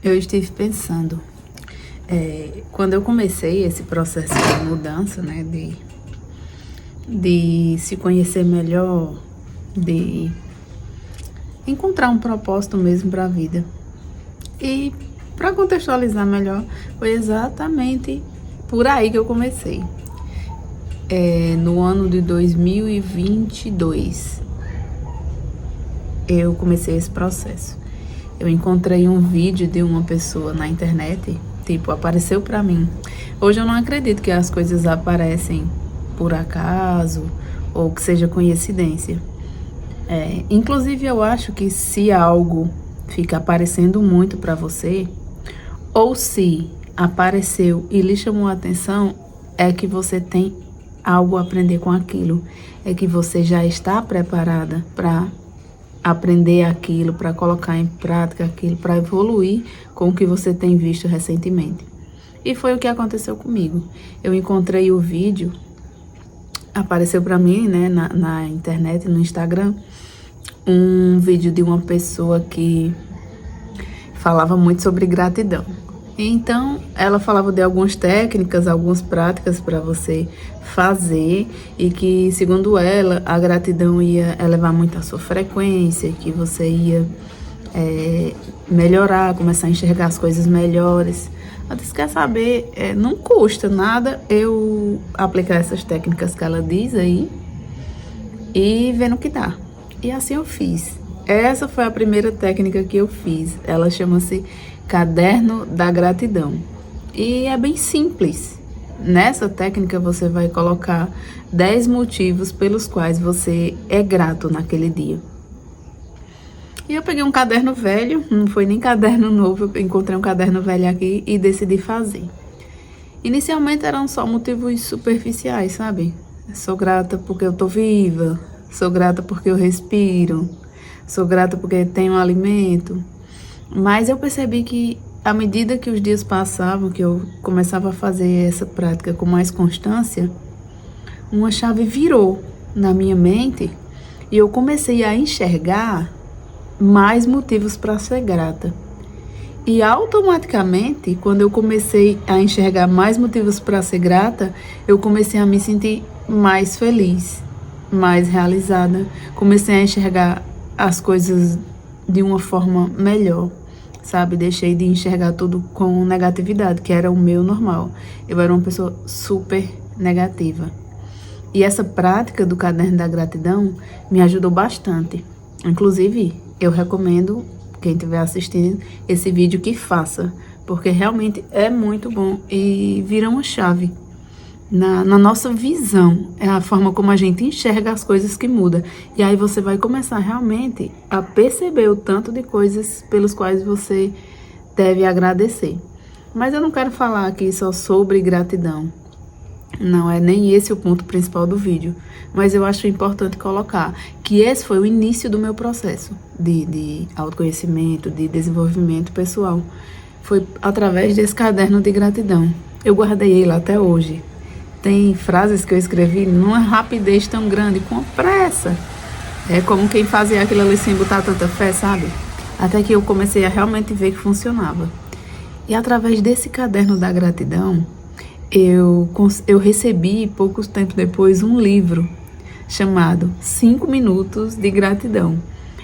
Eu estive pensando, quando eu comecei esse processo de mudança, né, de se conhecer melhor, de encontrar um propósito mesmo para a vida. E para contextualizar melhor, foi exatamente por aí que eu comecei. No ano de 2022, eu comecei esse processo. Eu encontrei um vídeo de uma pessoa na internet, apareceu pra mim. Hoje eu não acredito que as coisas aparecem por acaso ou que seja coincidência. Inclusive eu acho que se algo fica aparecendo muito pra você, ou se apareceu e lhe chamou a atenção, é que você tem algo a aprender com aquilo. É que você já está preparada para aprender aquilo, para colocar em prática aquilo, para evoluir com o que você tem visto recentemente. E foi o que aconteceu comigo. Eu encontrei o vídeo, apareceu para mim, né, na internet, no Instagram, um vídeo de uma pessoa que falava muito sobre gratidão. Então, ela falava de algumas técnicas, algumas práticas para você fazer e que, segundo ela, a gratidão ia elevar muito a sua frequência, que você ia melhorar, começar a enxergar as coisas melhores. Ela disse, quer saber, não custa nada eu aplicar essas técnicas que ela diz aí e ver no que dá. E assim eu fiz. Essa foi a primeira técnica que eu fiz. Ela chama-se Caderno da Gratidão. E é bem simples. Nessa técnica você vai colocar 10 motivos pelos quais você é grato naquele dia. E eu peguei um caderno velho, não foi nem caderno novo, eu encontrei um caderno velho aqui e decidi fazer. Inicialmente eram só motivos superficiais, sabe? Sou grata porque eu tô viva, sou grata porque eu respiro, sou grata porque tenho alimento. Mas eu percebi que, à medida que os dias passavam, que eu começava a fazer essa prática com mais constância, uma chave virou na minha mente e eu comecei a enxergar mais motivos para ser grata. E automaticamente, quando eu comecei a enxergar mais motivos para ser grata, eu comecei a me sentir mais feliz, mais realizada. Comecei a enxergar as coisas de uma forma melhor, sabe? Deixei de enxergar tudo com negatividade, que era o meu normal. Eu era uma pessoa super negativa. E essa prática do caderno da gratidão me ajudou bastante. Inclusive, eu recomendo quem estiver assistindo esse vídeo que faça, porque realmente é muito bom e vira uma chave na nossa visão. É a forma como a gente enxerga as coisas que muda. E aí você vai começar realmente a perceber o tanto de coisas pelos quais você deve agradecer. Mas eu não quero falar aqui só sobre gratidão. Não é nem esse o ponto principal do vídeo. Mas eu acho importante colocar que esse foi o início do meu processo de autoconhecimento, de desenvolvimento pessoal. Foi através desse caderno de gratidão. Eu guardei ele até hoje. Tem frases que eu escrevi numa rapidez tão grande, com pressa. É como quem fazia aquilo ali sem botar tanta fé, sabe? Até que eu comecei a realmente ver que funcionava. E através desse caderno da gratidão, eu recebi, poucos tempos depois, um livro chamado 5 Minutos de Gratidão.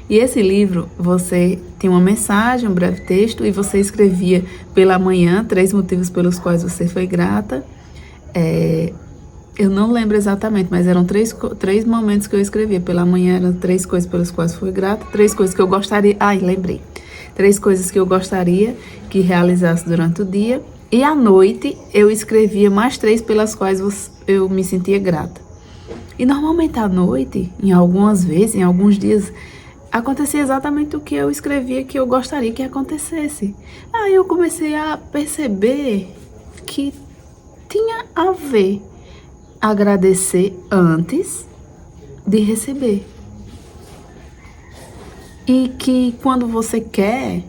E esse livro, você tinha uma mensagem, um breve texto, e você escrevia pela manhã 3 motivos pelos quais você foi grata. Eu não lembro exatamente, mas eram 3 momentos que eu escrevia. Pela manhã eram 3 coisas pelas quais fui grata, 3 coisas que eu gostaria... lembrei. 3 coisas que eu gostaria que realizasse durante o dia. E à noite eu escrevia mais 3 pelas quais eu me sentia grata. E normalmente à noite, em algumas vezes, em alguns dias, acontecia exatamente o que eu escrevia que eu gostaria que acontecesse. Aí eu comecei a perceber que tinha a ver agradecer antes de receber. E que quando você quer,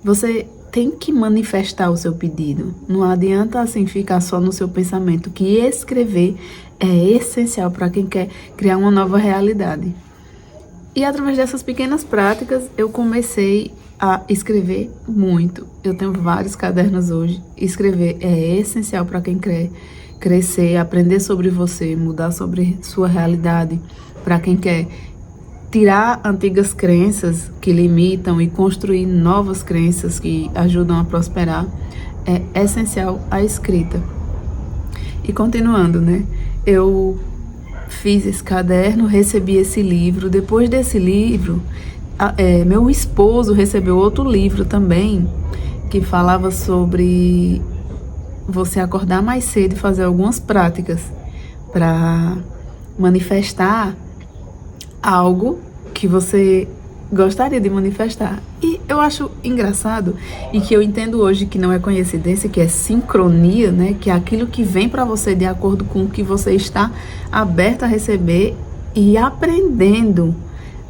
você tem que manifestar o seu pedido. Não adianta assim ficar só no seu pensamento, que escrever é essencial para quem quer criar uma nova realidade. E através dessas pequenas práticas, eu comecei a escrever muito. Eu tenho vários cadernos hoje. Escrever é essencial para quem quer crescer, aprender sobre você, mudar sobre sua realidade. Para quem quer tirar antigas crenças que limitam e construir novas crenças que ajudam a prosperar, é essencial a escrita. E continuando, né? Eu fiz esse caderno, recebi esse livro. Depois desse livro, meu esposo recebeu outro livro também, que falava sobre você acordar mais cedo e fazer algumas práticas para manifestar algo que você gostaria de manifestar. E eu acho engraçado, e que eu entendo hoje que não é coincidência, que é sincronia, né? Que é aquilo que vem para você de acordo com o que você está aberto a receber e aprendendo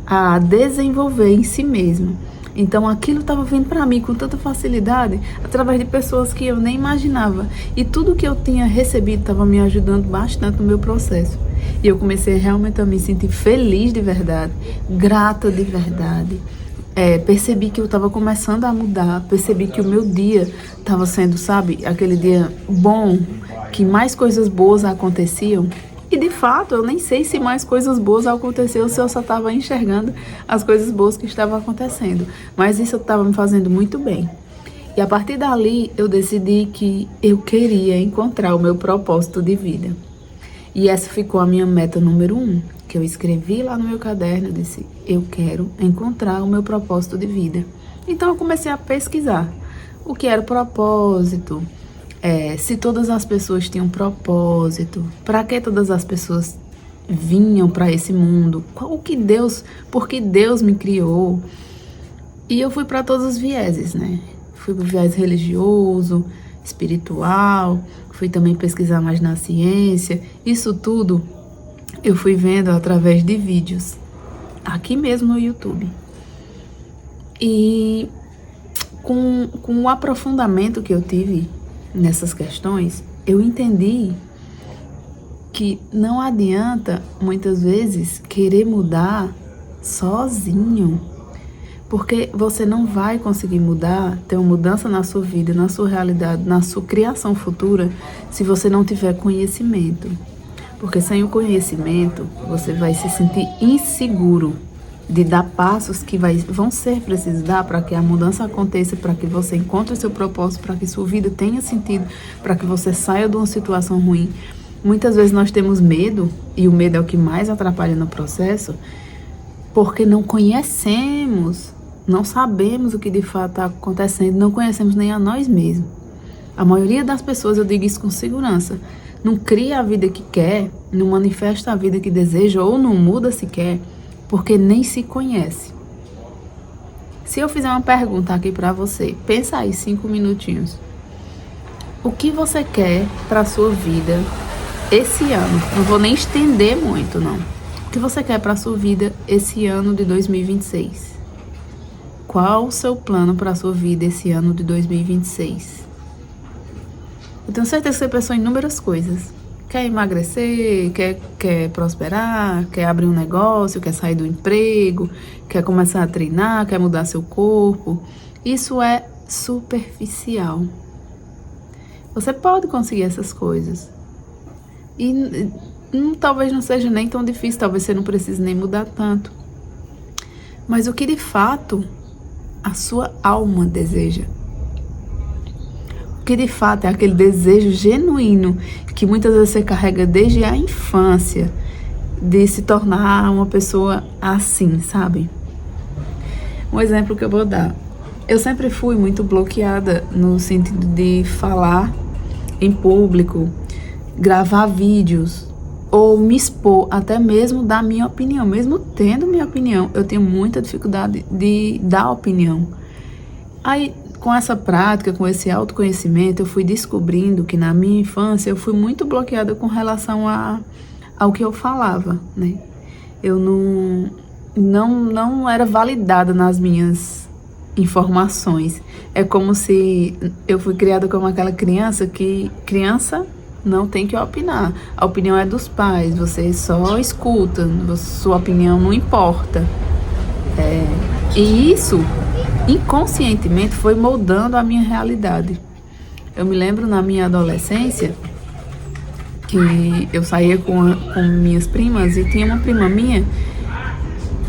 a desenvolver em si mesmo. Então aquilo estava vindo para mim com tanta facilidade, através de pessoas que eu nem imaginava. E tudo que eu tinha recebido estava me ajudando bastante no meu processo. E eu comecei realmente a me sentir feliz de verdade, grata de verdade. Percebi que eu estava começando a mudar, percebi que o meu dia estava sendo, sabe, aquele dia bom, que mais coisas boas aconteciam. E de fato, eu nem sei se mais coisas boas aconteceram, se eu só estava enxergando as coisas boas que estavam acontecendo. Mas isso estava me fazendo muito bem. E a partir dali, eu decidi que eu queria encontrar o meu propósito de vida. E essa ficou a minha meta número 1, que eu escrevi lá no meu caderno. Eu disse, eu quero encontrar o meu propósito de vida. Então eu comecei a pesquisar o que era o propósito, se todas as pessoas tinham propósito, para que todas as pessoas vinham para esse mundo, por que Deus me criou. E eu fui para todos os vieses, né? Fui para o viés religioso, espiritual, fui também pesquisar mais na ciência. Isso tudo eu fui vendo através de vídeos, aqui mesmo no YouTube. E com o aprofundamento que eu tive nessas questões, eu entendi que não adianta, muitas vezes, querer mudar sozinho. Porque você não vai conseguir mudar, ter uma mudança na sua vida, na sua realidade, na sua criação futura, se você não tiver conhecimento. Porque sem o conhecimento, você vai se sentir inseguro de dar passos que vão ser precisos dar para que a mudança aconteça, para que você encontre o seu propósito, para que sua vida tenha sentido, para que você saia de uma situação ruim. Muitas vezes nós temos medo, e o medo é o que mais atrapalha no processo, porque não conhecemos, não sabemos o que de fato está acontecendo, não conhecemos nem a nós mesmos. A maioria das pessoas, eu digo isso com segurança, não cria a vida que quer, não manifesta a vida que deseja ou não muda sequer, porque nem se conhece. Se eu fizer uma pergunta aqui para você, pensa aí 5 minutinhos. O que você quer para a sua vida esse ano? Não vou nem estender muito, não. O que você quer para a sua vida esse ano de 2026? Qual o seu plano para a sua vida esse ano de 2026? Eu tenho certeza que você pensou em inúmeras coisas. Quer emagrecer, quer prosperar, quer abrir um negócio, quer sair do emprego, quer começar a treinar, quer mudar seu corpo. Isso é superficial. Você pode conseguir essas coisas. E talvez não seja nem tão difícil, talvez você não precise nem mudar tanto. Mas o que de fato a sua alma deseja? O que de fato é aquele desejo genuíno que muitas vezes você carrega desde a infância, de se tornar uma pessoa assim, sabe? Um exemplo que eu vou dar. Eu sempre fui muito bloqueada no sentido de falar em público, gravar vídeos ou me expor, até mesmo dar minha opinião. Mesmo tendo minha opinião, eu tenho muita dificuldade de dar opinião. Aí, com essa prática, com esse autoconhecimento, eu fui descobrindo que na minha infância eu fui muito bloqueada com relação ao que eu falava, né? Eu não era validada nas minhas informações. É como se eu fui criada como aquela criança que criança não tem que opinar. A opinião é dos pais, você só escuta, sua opinião não importa. E isso, inconscientemente, foi moldando a minha realidade. Eu me lembro na minha adolescência que eu saía com minhas primas e tinha uma prima minha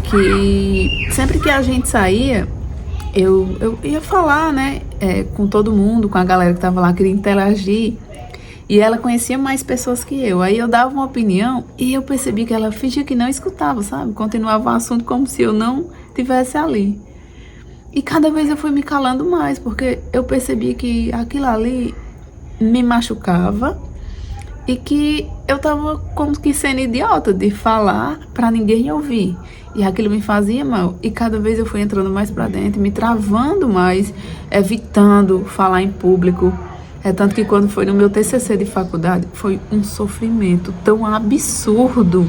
que sempre que a gente saía, eu ia falar, né, com todo mundo, com a galera que tava lá, queria interagir. E ela conhecia mais pessoas que eu. Aí eu dava uma opinião e eu percebi que ela fingia que não escutava, sabe? Continuava o assunto como se eu não tivesse ali. E cada vez eu fui me calando mais, porque eu percebi que aquilo ali me machucava e que eu tava como que sendo idiota de falar pra ninguém ouvir. E aquilo me fazia mal. E cada vez eu fui entrando mais pra dentro, me travando mais, evitando falar em público. Tanto que quando foi no meu TCC de faculdade, foi um sofrimento tão absurdo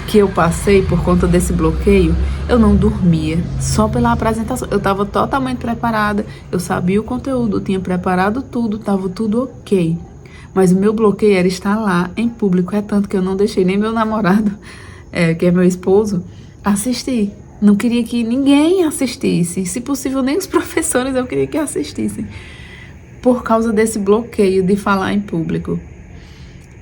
que eu passei por conta desse bloqueio. Eu não dormia, só pela apresentação. Eu estava totalmente preparada, eu sabia o conteúdo, eu tinha preparado tudo, estava tudo ok. Mas o meu bloqueio era estar lá em público. É tanto que eu não deixei nem meu namorado, que é meu esposo, assistir. Não queria que ninguém assistisse. Se possível, nem os professores eu queria que assistissem. Por causa desse bloqueio de falar em público.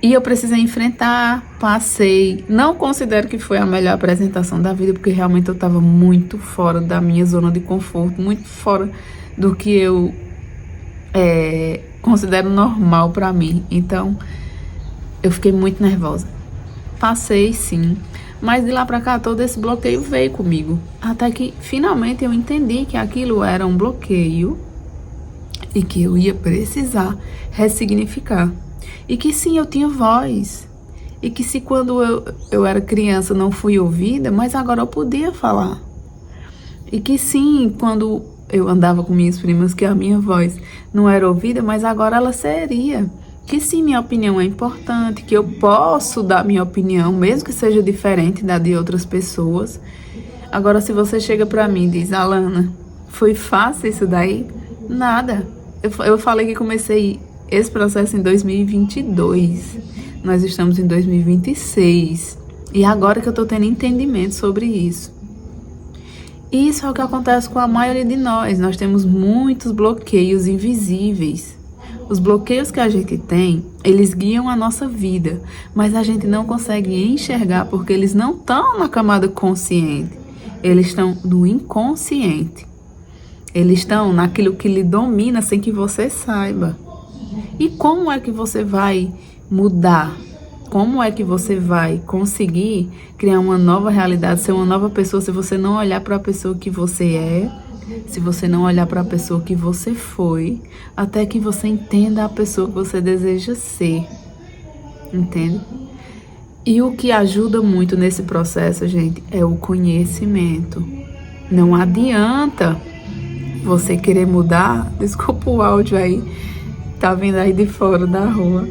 E eu precisei enfrentar, passei. Não considero que foi a melhor apresentação da vida, porque realmente eu estava muito fora da minha zona de conforto, muito fora do que eu considero normal para mim. Então, eu fiquei muito nervosa. Passei, sim. Mas de lá pra cá, todo esse bloqueio veio comigo. Até que, finalmente, eu entendi que aquilo era um bloqueio e que eu ia precisar ressignificar. E que sim, eu tinha voz. E que se quando eu era criança não fui ouvida, mas agora eu podia falar. E que sim, quando eu andava com minhas primas, que a minha voz não era ouvida, mas agora ela seria. Que sim, minha opinião é importante, que eu posso dar minha opinião, mesmo que seja diferente da de outras pessoas. Agora, se você chega pra mim e diz, Alana, foi fácil isso daí? Nada. Eu falei que comecei esse processo em 2022. Nós estamos em 2026. E agora que eu tô tendo entendimento sobre isso. Isso é o que acontece com a maioria de nós. Nós temos muitos bloqueios invisíveis. Os bloqueios que a gente tem, eles guiam a nossa vida. Mas a gente não consegue enxergar porque eles não estão na camada consciente. Eles estão no inconsciente. Eles estão naquilo que lhe domina sem que você saiba. E como é que você vai mudar? Como é que você vai conseguir criar uma nova realidade, ser uma nova pessoa, se você não olhar para a pessoa que você é, se você não olhar para a pessoa que você foi, até que você entenda a pessoa que você deseja ser. Entende? E o que ajuda muito nesse processo, gente, é o conhecimento. Não adianta você querer mudar. Desculpa o áudio aí, tá vindo aí de fora da rua,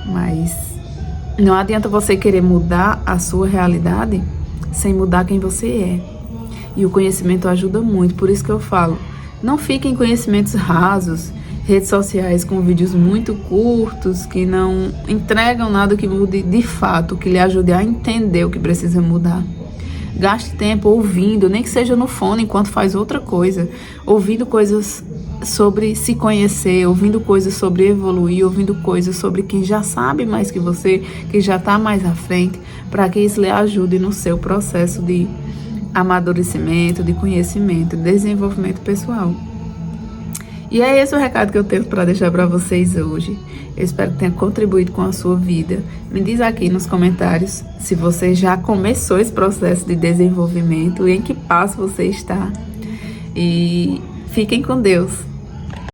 mas não adianta você querer mudar a sua realidade sem mudar quem você é. E o conhecimento ajuda muito, por isso que eu falo, não fiquem em conhecimentos rasos, redes sociais com vídeos muito curtos, que não entregam nada que mude de fato, que lhe ajude a entender o que precisa mudar. Gaste tempo ouvindo, nem que seja no fone enquanto faz outra coisa, ouvindo coisas sobre se conhecer, ouvindo coisas sobre evoluir, ouvindo coisas sobre quem já sabe mais que você, que já está mais à frente, para que isso lhe ajude no seu processo de amadurecimento, de conhecimento, de desenvolvimento pessoal. E é esse o recado que eu tenho para deixar para vocês hoje. Eu espero que tenha contribuído com a sua vida. Me diz aqui nos comentários se você já começou esse processo de desenvolvimento e em que passo você está. E fiquem com Deus.